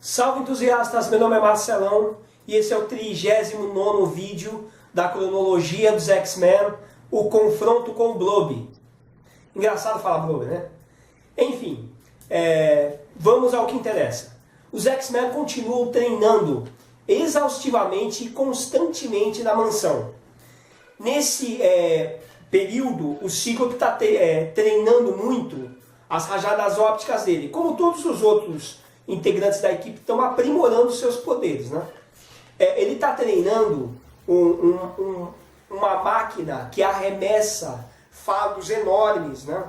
Salve entusiastas, meu nome é Marcelão e esse é o 39º vídeo da cronologia dos X-Men, o confronto com o Blob. Engraçado falar Blob, né? Enfim, vamos ao que interessa. Os X-Men continuam treinando exaustivamente e constantemente na mansão. Nesse período, o Cíclope está treinando muito as rajadas ópticas dele, como todos os outros integrantes da equipe estão aprimorando seus poderes, né? Ele está treinando uma máquina que arremessa fardos enormes, né?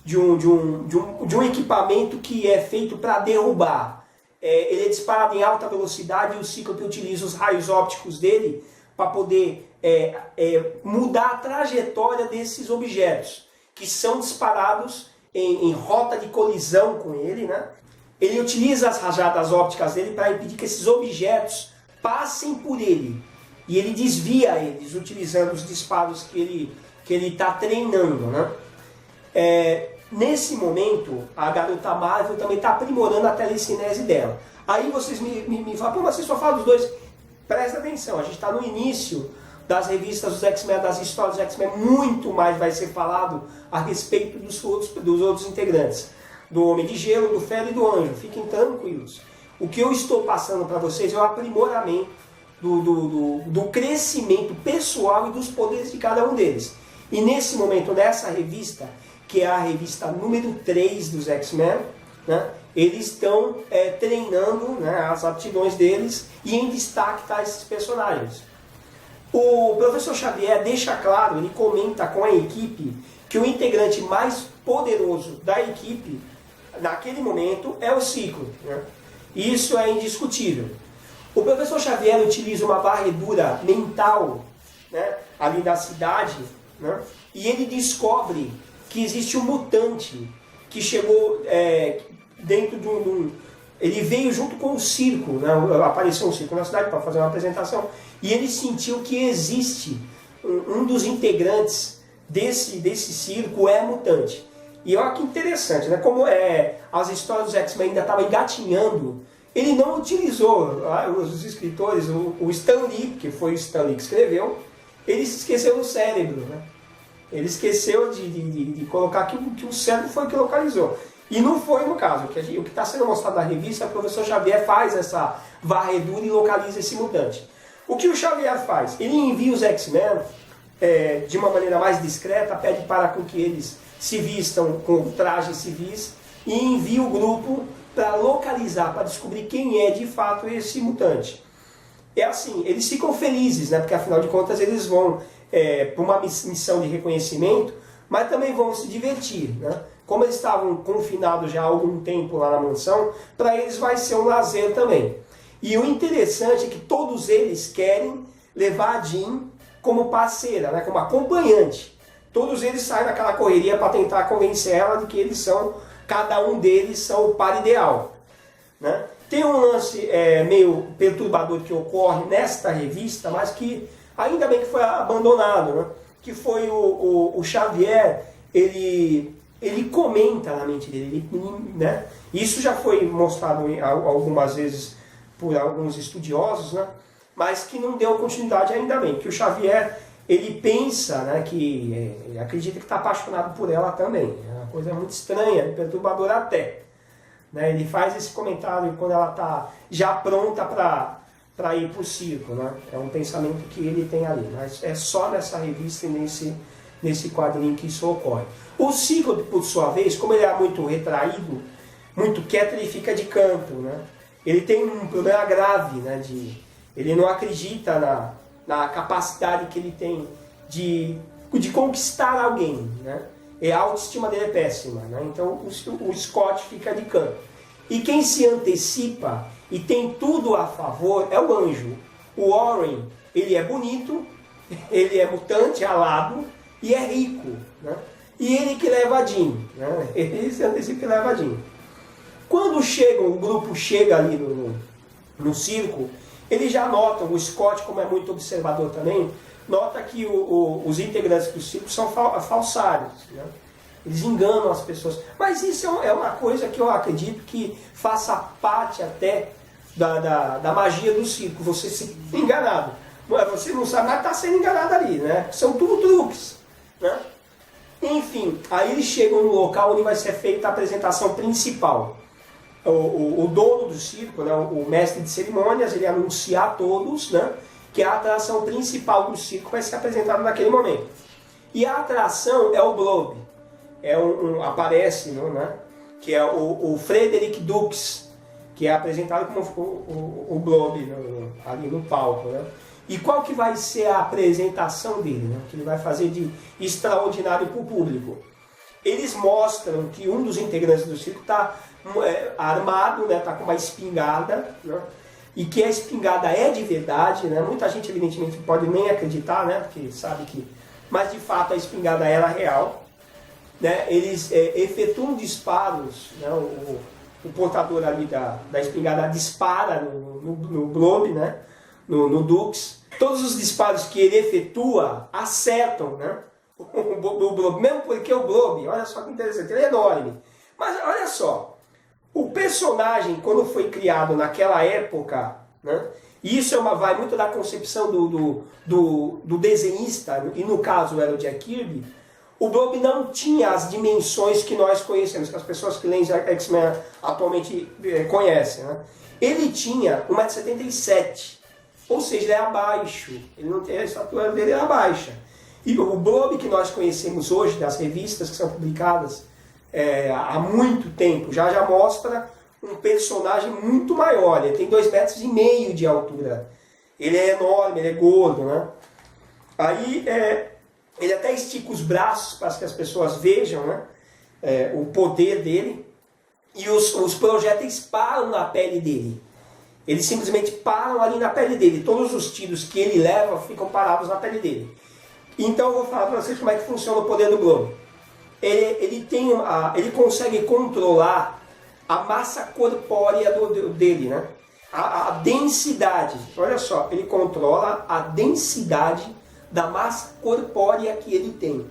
de um equipamento que é feito para derrubar. Ele é disparado em alta velocidade e o Cíclope utiliza os raios ópticos dele para poder mudar a trajetória desses objetos, que são disparados em rota de colisão com ele, né? Ele utiliza as rajadas ópticas dele para impedir que esses objetos passem por ele. E ele desvia eles, utilizando os disparos que ele está treinando, né? Nesse momento, a garota Marvel também está aprimorando a telecinese dela. Aí vocês me falam, pô, mas você só fala dos dois. Presta atenção, a gente está no início das revistas dos X-Men, das histórias dos X-Men. Muito mais vai ser falado a respeito dos outros integrantes. Do Homem de Gelo, do Ferro e do Anjo. Fiquem tranquilos. O que eu estou passando para vocês é o aprimoramento do crescimento pessoal e dos poderes de cada um deles. E nesse momento, nessa revista, que é a revista número 3 dos X-Men, né, eles estão treinando, né, as aptidões deles, e em destaque tá esses personagens. O professor Xavier deixa claro, ele comenta com a equipe, que o integrante mais poderoso da equipe, naquele momento, é o Cíclope, né? Isso é indiscutível. O professor Xavier utiliza uma varredura mental, né, ali da cidade, né, e ele descobre que existe um mutante que chegou dentro de ele veio junto com o circo, né, apareceu um circo na cidade para fazer uma apresentação, e ele sentiu que existe um dos integrantes desse circo mutante. E olha que interessante, né? Como as histórias dos X-Men ainda estavam engatinhando, ele não utilizou, os escritores, o Stan Lee, que foi o Stan Lee que escreveu, ele se esqueceu do cérebro, né? Ele esqueceu de colocar que o cérebro foi o que localizou. E não foi no caso. O que está sendo mostrado na revista é que o professor Xavier faz essa varredura e localiza esse mutante. O que o Xavier faz? Ele envia os X-Men de uma maneira mais discreta, pede para que eles se vistam com trajes civis e envia o grupo para localizar, para descobrir quem é de fato esse mutante. É assim, eles ficam felizes, né? Porque afinal de contas eles vão para uma missão de reconhecimento, mas também vão se divertir, né? Como eles estavam confinados já há algum tempo lá na mansão, para eles vai ser um lazer também. E o interessante é que todos eles querem levar a Jean como parceira, né? Como acompanhante. Todos eles saem daquela correria para tentar convencer ela de que eles são, cada um deles são o par ideal, né? Tem um lance meio perturbador que ocorre nesta revista, mas que ainda bem que foi abandonado, né? Que foi o Xavier, ele comenta na mente dele, né? Isso já foi mostrado algumas vezes por alguns estudiosos, né? Mas que não deu continuidade ainda bem, que o Xavier, ele pensa, né, que ele acredita que está apaixonado por ela também. É uma coisa muito estranha, perturbadora até, né? Ele faz esse comentário quando ela está já pronta para ir para o circo, né? É um pensamento que ele tem ali, mas é só nessa revista e nesse quadrinho que isso ocorre. O Cíclope, por sua vez, como ele é muito retraído, muito quieto, ele fica de canto, né? Ele tem um problema grave, né? Ele não acredita na capacidade que ele tem de conquistar alguém, né? A autoestima dele é péssima, né? Então o Scott fica de canto. E quem se antecipa e tem tudo a favor é o Anjo. O Warren, ele é bonito, ele é mutante, alado e é rico, né? E ele que leva a Jean, né? Ele se antecipa e leva a Jean. Quando o grupo chega ali no circo, eles já notam, o Scott, como é muito observador também, nota que os integrantes do circo são falsários, né? Eles enganam as pessoas. Mas isso é uma coisa que eu acredito que faça parte até da magia do circo, você se enganado. Você não sabe, mas está sendo enganado ali, né? São tudo truques, né? Enfim, aí eles chegam no local onde vai ser feita a apresentação principal. O dono do circo, né, o mestre de cerimônias, ele anuncia a todos, né, que a atração principal do circo vai ser apresentada naquele momento. E a atração é o Blob. Aparece, né, que é o Frederick Dux, que é apresentado como o Blob ali no palco, né? E qual que vai ser a apresentação dele, né? Que ele vai fazer de extraordinário para o público? Eles mostram que um dos integrantes do circo está armado, né? Está com uma espingarda, né? E que a espingarda é de verdade, né? Muita gente evidentemente pode nem acreditar, né? Porque sabe que... Mas de fato a espingarda era real, né? Eles efetuam disparos, né? O portador ali da espingarda dispara no Blob, né? No Dux. Todos os disparos que ele efetua acertam, né? O Blob, mesmo porque o Blob, olha só que interessante, ele é enorme. Mas olha só, o personagem, quando foi criado naquela época, né? E isso vai muito da concepção do desenhista, e no caso era o Jack Kirby. O Blob não tinha as dimensões que nós conhecemos, que as pessoas que leem X-Men atualmente conhecem, né? Ele tinha 1,77 m. Ou seja, ele é abaixo, ele não tem a estatura dele, é baixa. E o Blob que nós conhecemos hoje, das revistas que são publicadas há muito tempo, já mostra um personagem muito maior. Ele tem 2,5 metros de altura. Ele é enorme, ele é gordo, né? Aí ele até estica os braços para que as pessoas vejam, né? O poder dele. E os projéteis param na pele dele. Eles simplesmente param ali na pele dele. Todos os tiros que ele leva ficam parados na pele dele. Então eu vou falar para vocês como é que funciona o poder do Blob. Ele consegue controlar a massa corpórea dele, né? A densidade. Olha só, ele controla a densidade da massa corpórea que ele tem.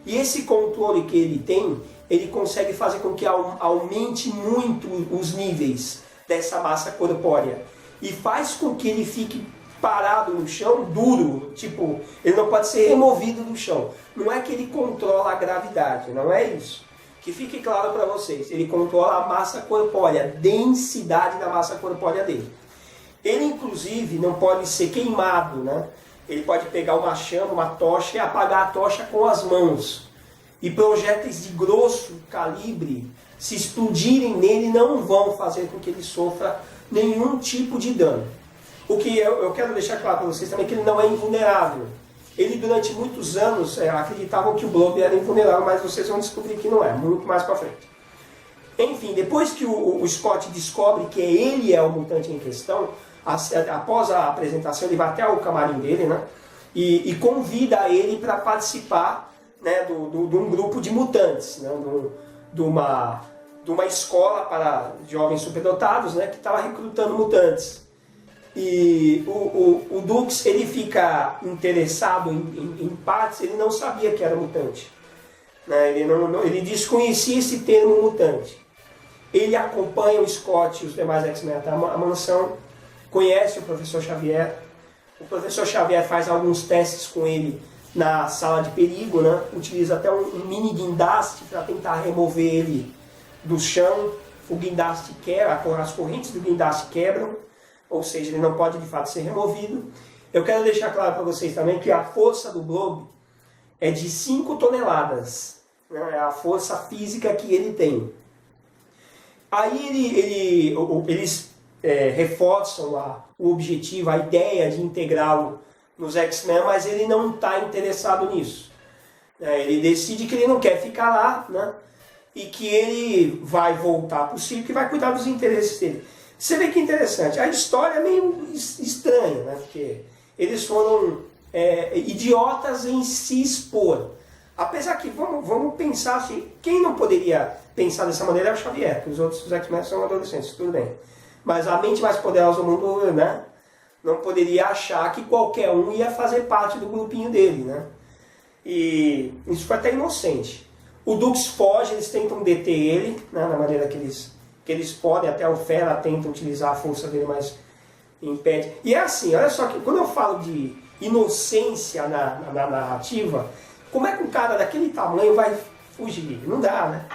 E esse controle que ele tem, ele consegue fazer com que aumente muito os níveis dessa massa corpórea e faz com que ele fique parado no chão, duro, tipo, ele não pode ser removido do chão. Não é que ele controla a gravidade, não é isso. Que fique claro para vocês, ele controla a massa corpórea, a densidade da massa corpórea dele. Ele inclusive não pode ser queimado, né? Ele pode pegar uma chama, uma tocha e apagar a tocha com as mãos. E projéteis de grosso calibre, se explodirem nele, não vão fazer com que ele sofra nenhum tipo de dano. O que eu quero deixar claro para vocês também é que ele não é invulnerável. Ele durante muitos anos acreditavam que o Blob era invulnerável, mas vocês vão descobrir que não é, muito mais para frente. Enfim, depois que o Scott descobre que ele é o mutante em questão, após a apresentação ele vai até o camarim dele, né? E convida ele para participar, né, de um grupo de mutantes, né? De uma escola para jovens superdotados, né, que estava recrutando mutantes. E o Dux, ele fica interessado em partes, ele não sabia que era mutante, né? Ele desconhecia esse termo mutante. Ele acompanha o Scott e os demais X-Men até a mansão, conhece o Professor Xavier. O Professor Xavier faz alguns testes com ele na sala de perigo, né? Utiliza até um mini guindaste para tentar remover ele do chão. O guindaste quebra, as correntes do guindaste quebram, ou seja, ele não pode de fato ser removido. Eu quero deixar claro para vocês também que a força do Blob é de 5 toneladas, né? É a força física que ele tem. Aí eles reforçam o objetivo, a ideia de integrá-lo nos X-Men, mas ele não está interessado nisso. Ele decide que ele não quer ficar lá, né? E que ele vai voltar para o circo e vai cuidar dos interesses dele. Você vê que interessante, a história é meio estranha, né? Porque eles foram idiotas em se expor. Apesar que, vamos pensar assim, quem não poderia pensar dessa maneira é o Xavier, porque os outros X-Men são adolescentes, tudo bem. Mas a mente mais poderosa do mundo, né, não poderia achar que qualquer um ia fazer parte do grupinho dele, né? E isso foi até inocente. O Dux foge, eles tentam deter ele, né, na maneira que eles que eles podem, até o Fera tenta utilizar a força dele, mas impede. E é assim, olha só, que quando eu falo de inocência na narrativa, como é que um cara daquele tamanho vai fugir? Não dá, né?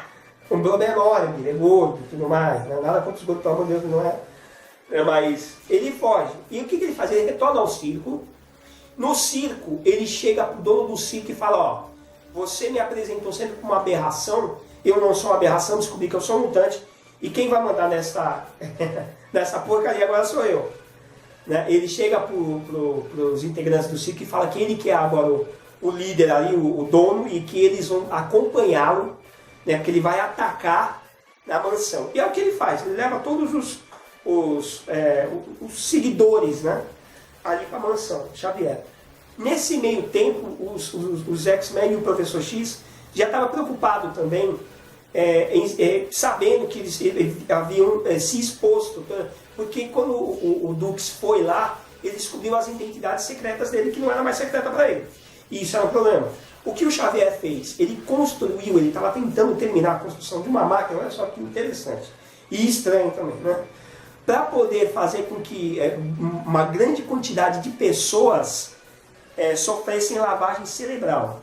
Um Blob é enorme, ele é gordo e tudo mais, né? Nada contra os gordos, pelo amor de Deus, não é. Mas ele foge. E o que ele faz? Ele retorna ao circo. No circo, ele chega pro dono do circo e fala, ó, você me apresentou sempre como uma aberração, eu não sou uma aberração, descobri que eu sou um mutante, e quem vai mandar nessa porcaria agora sou eu. Né? Ele chega pros integrantes do circo e fala que ele que é agora o líder ali, o dono, e que eles vão acompanhá-lo, né? Que ele vai atacar na mansão. E é o que ele faz, ele leva todos os seguidores, né? Ali para a mansão, Xavier. Nesse meio tempo, os X-Men e o Professor X já estavam preocupados também, sabendo que eles haviam se exposto, porque quando o Dux foi lá, ele descobriu as identidades secretas dele, que não era mais secreta para ele. E isso era um problema. O que o Xavier fez? Ele construiu, ele estava tentando terminar a construção de uma máquina, olha só que interessante, e estranho também, né? Para poder fazer com que uma grande quantidade de pessoas sofressem lavagem cerebral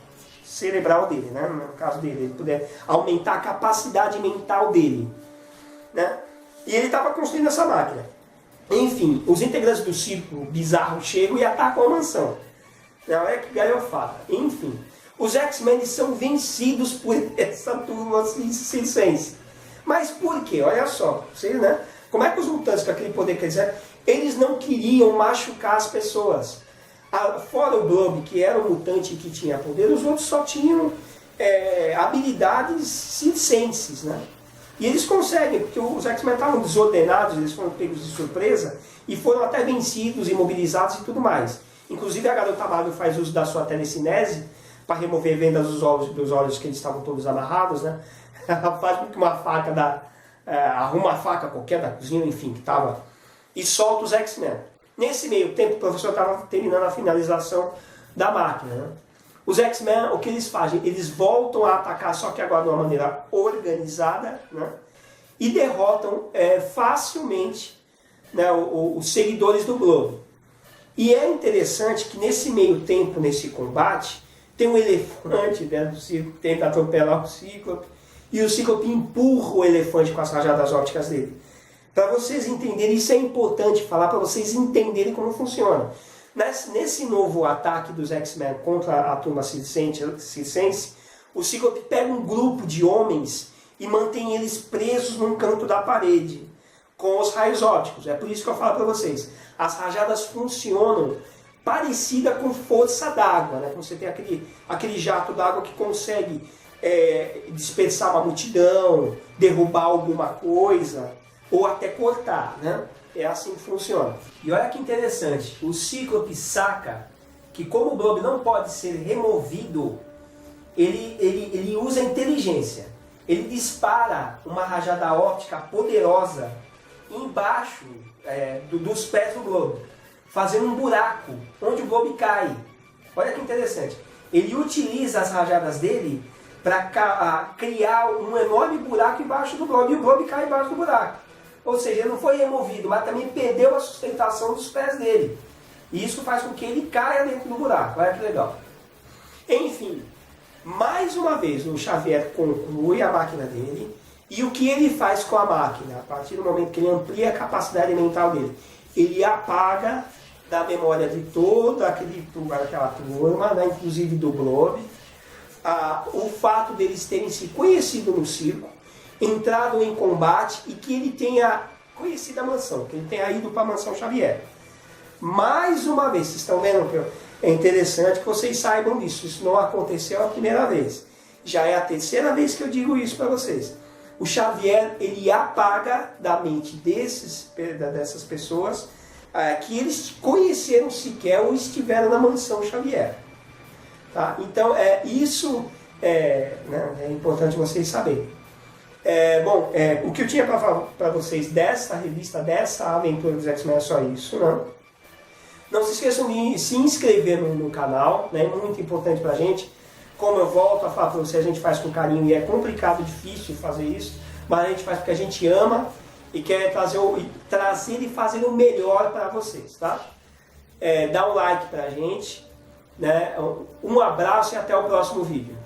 dele, né? No caso dele, ele puder aumentar a capacidade mental dele, né? E ele estava construindo essa máquina. Enfim, os integrantes do circo bizarro chegam e atacam a mansão. Olha que galhofada. Enfim, os X-Men são vencidos por essa turma circense. Mas por quê? Olha só, vocês, né? Como é que os mutantes com aquele poder, quer dizer, eles não queriam machucar as pessoas. Fora o Blob, que era um mutante que tinha poder, os outros só tinham habilidades circenses, né? E eles conseguem, porque os X-Men estavam desordenados, eles foram pegos de surpresa e foram até vencidos, imobilizados e tudo mais. Inclusive a Garota Marvel faz uso da sua telecinese para remover vendas dos olhos que eles estavam todos amarrados, né? Ela faz com que uma faca arruma a faca qualquer da cozinha, enfim, que estava, e solta os X-Men. Nesse meio tempo o professor estava terminando a finalização da máquina, né? Os X-Men, o que eles fazem? Eles voltam a atacar, só que agora de uma maneira organizada, né? E derrotam facilmente, né, os seguidores do Globo. E é interessante que nesse meio tempo, nesse combate, tem um elefante dentro do circo que tenta atropelar o Cíclope, e o Cíclope empurra o elefante com as rajadas ópticas dele. Para vocês entenderem, isso é importante falar, para vocês entenderem como funciona. Nesse novo ataque dos X-Men contra a turma circense, o Cíclope pega um grupo de homens e mantém eles presos num canto da parede, com os raios ópticos. É por isso que eu falo para vocês. As rajadas funcionam parecida com força d'água, né? Você tem aquele jato d'água que consegue dispersar uma multidão, derrubar alguma coisa, ou até cortar, né? É assim que funciona. E olha que interessante, o Cíclope saca que como o Blob não pode ser removido, ele usa a inteligência. Ele dispara uma rajada óptica poderosa embaixo dos pés do Blob, fazendo um buraco onde o Blob cai. Olha que interessante. Ele utiliza as rajadas dele para criar um enorme buraco embaixo do Blob, e o Blob cai embaixo do buraco. Ou seja, ele não foi removido, mas também perdeu a sustentação dos pés dele. E isso faz com que ele caia dentro do buraco. Olha que legal. Enfim, mais uma vez o Xavier conclui a máquina dele. E o que ele faz com a máquina? A partir do momento que ele amplia a capacidade mental dele, ele apaga da memória de toda aquela turma, né, inclusive do Blob, o fato deles terem se conhecido no circo, entrado em combate e que ele tenha conhecido a mansão, que ele tenha ido para a mansão Xavier. Mais uma vez, vocês estão vendo que é interessante que vocês saibam disso. Isso não aconteceu a primeira vez. Já é a terceira vez que eu digo isso para vocês. O Xavier, ele apaga da mente dessas pessoas que eles conheceram sequer ou estiveram na mansão Xavier. Tá? Então, isso é importante vocês saberem. O que eu tinha para falar para vocês dessa revista, dessa aventura dos X-Men é só isso, né? Não se esqueçam de se inscrever no canal, né? É muito importante para a gente. Como eu volto a falar para vocês, a gente faz com carinho e é complicado, difícil fazer isso. mas a gente faz porque a gente ama e quer trazer e fazer o melhor para vocês, tá? Dá um like pra gente, né? Um abraço e até o próximo vídeo.